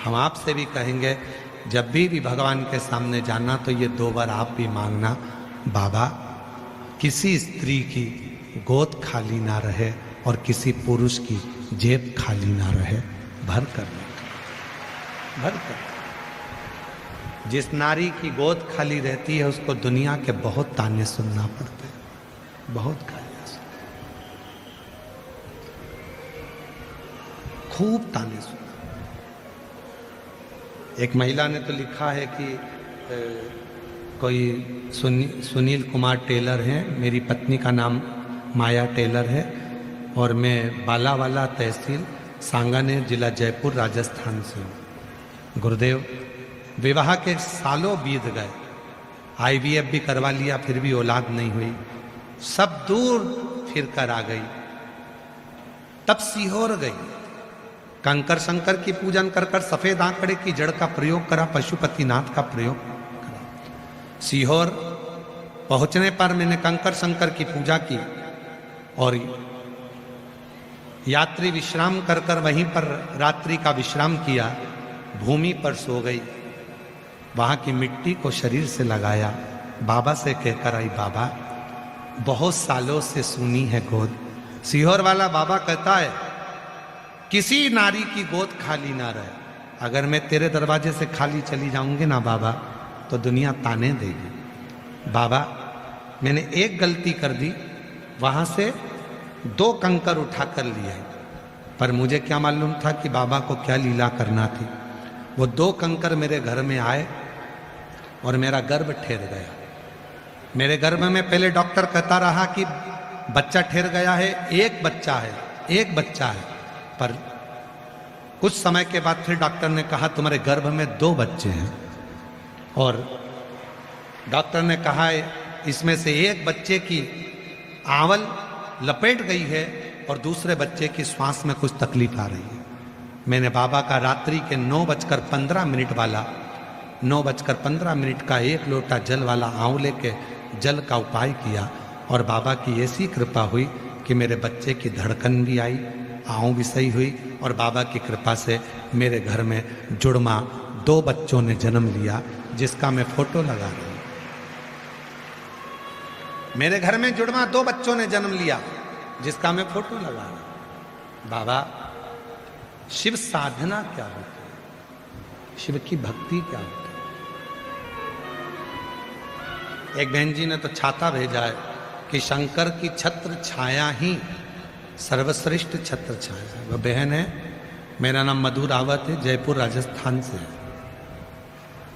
हम आपसे भी कहेंगे, जब भी भगवान के सामने जाना तो ये 2 बार आप भी मांगना, बाबा किसी स्त्री की गोद खाली ना रहे और किसी पुरुष की जेब खाली ना रहे, भर करने का, भर कर। जिस नारी की गोद खाली रहती है उसको दुनिया के बहुत ताने सुनना पड़ते हैं, बहुत गालियां सुन, खूब ताने सुनना। एक महिला ने तो लिखा है कि कोई सुनील कुमार टेलर हैं, मेरी पत्नी का नाम माया टेलर है और मैं बालावाला तहसील सांगानेर जिला जयपुर राजस्थान से हूँ। गुरुदेव, विवाह के सालों बीत गए, IVF भी करवा लिया फिर भी औलाद नहीं हुई, सब दूर फिर कर आ गई, तब सीहोर गई, कंकर शंकर की पूजन कर कर सफेद आंकड़े की जड़ का प्रयोग करा, पशुपतिनाथ का प्रयोग करा। सीहोर पहुंचने पर मैंने कंकर शंकर की पूजा की और यात्री विश्राम कर कर वहीं पर रात्रि का विश्राम किया, भूमि पर सो गई, वहां की मिट्टी को शरीर से लगाया, बाबा से कहकर आई, बाबा बहुत सालों से सुनी है गोद। सीहोर वाला बाबा कहता है किसी नारी की गोद खाली ना रहे, अगर मैं तेरे दरवाजे से खाली चली जाऊंगी ना बाबा तो दुनिया ताने देगी। बाबा मैंने एक गलती कर दी, वहां से 2 कंकर उठा कर लिए, पर मुझे क्या मालूम था कि बाबा को क्या लीला करना थी। वो 2 कंकर मेरे घर में आए और मेरा गर्भ ठहर गया। मेरे गर्भ में पहले डॉक्टर कहता रहा कि बच्चा ठहर गया है, एक बच्चा है, एक बच्चा है, पर कुछ समय के बाद फिर डॉक्टर ने कहा तुम्हारे गर्भ में 2 बच्चे हैं, और डॉक्टर ने कहा है इसमें से एक बच्चे की आंवल लपेट गई है और दूसरे बच्चे की श्वास में कुछ तकलीफ आ रही है। मैंने बाबा का रात्रि के 9:15 वाला 9:15 का 1 लोटा जल वाला आंवले के जल का उपाय किया और बाबा की ऐसी कृपा हुई कि मेरे बच्चे की धड़कन भी आई, आँव भी सही हुई और बाबा की कृपा से मेरे घर में जुड़मा 2 बच्चों ने जन्म लिया, जिसका मैं फोटो लगा रहा हूं। मेरे घर में जुड़मा 2 बच्चों ने जन्म लिया, जिसका मैं फोटो लगा रहा हूं। बाबा शिव साधना क्या होती है, शिव की भक्ति क्या होती है। एक बहन जी ने तो छाता भेजा है कि शंकर की छत्र छाया ही सर्वश्रेष्ठ छत्र छाया है। वह बहन है, मेरा नाम मधु रावत है, जयपुर राजस्थान से है।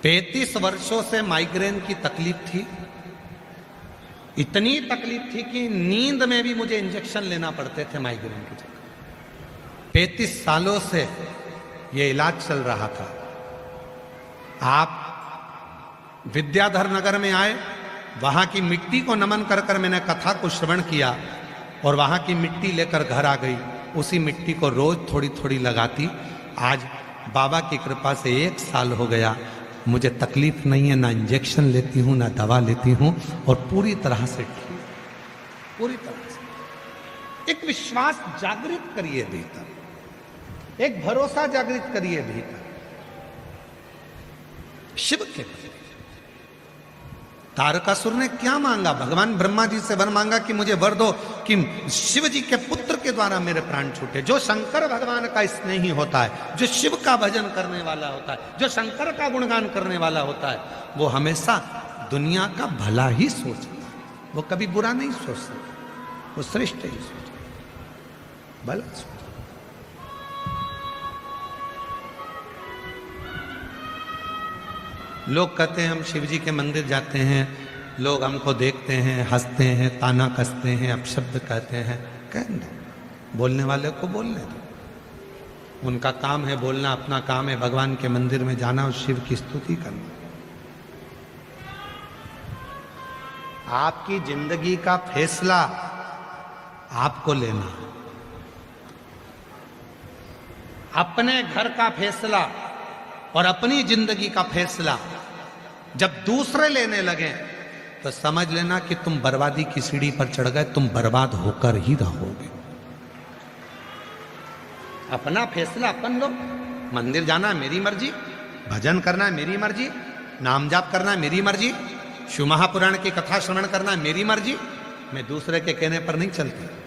35 वर्षों से माइग्रेन की तकलीफ थी, इतनी तकलीफ थी कि नींद में भी मुझे इंजेक्शन लेना पड़ते थे माइग्रेन के चक्कर। 35 सालों से ये इलाज चल रहा था। आप विद्याधर नगर में आए, वहां की मिट्टी को नमन कर कर मैंने कथा को श्रवण किया और वहां की मिट्टी लेकर घर आ गई। उसी मिट्टी को रोज थोड़ी थोड़ी लगाती। आज बाबा की कृपा से 1 साल हो गया, मुझे तकलीफ नहीं है, ना इंजेक्शन लेती हूँ ना दवा लेती हूँ और पूरी तरह से ठीक, पूरी तरह से। एक विश्वास जागृत करिए भीतर, एक भरोसा जागृत करिए भीतर शिव के प्रति। तारकासुर ने क्या मांगा? भगवान ब्रह्मा जी से वर मांगा कि मुझे वर दो कि शिव जी के पुत्र के द्वारा मेरे प्राण छूटे। जो शंकर भगवान का स्नेही होता है, जो शिव का भजन करने वाला होता है, जो शंकर का गुणगान करने वाला होता है, वो हमेशा दुनिया का भला ही सोचता है, वो कभी बुरा नहीं सोचता, वो श्रेष्ठ ही सोचता, भला सोचता। लोग कहते हैं हम शिव जी के मंदिर जाते हैं, लोग हमको देखते हैं, हंसते हैं, ताना कसते हैं, अपशब्द कहते हैं। कहने दो, बोलने वाले को बोलने दो, उनका काम है बोलना, अपना काम है भगवान के मंदिर में जाना और शिव की स्तुति करना। आपकी जिंदगी का फैसला आपको लेना है। अपने घर का फैसला और अपनी जिंदगी का फैसला जब दूसरे लेने लगे तो समझ लेना कि तुम बर्बादी की सीढ़ी पर चढ़ गए, तुम बर्बाद होकर ही रहोगे। अपना फैसला अपन लो, मंदिर जाना है मेरी मर्जी, भजन करना है मेरी मर्जी, नाम जाप करना है मेरी मर्जी, शिव महापुराण की कथा श्रवण करना है मेरी मर्जी, मैं दूसरे के कहने पर नहीं चलती।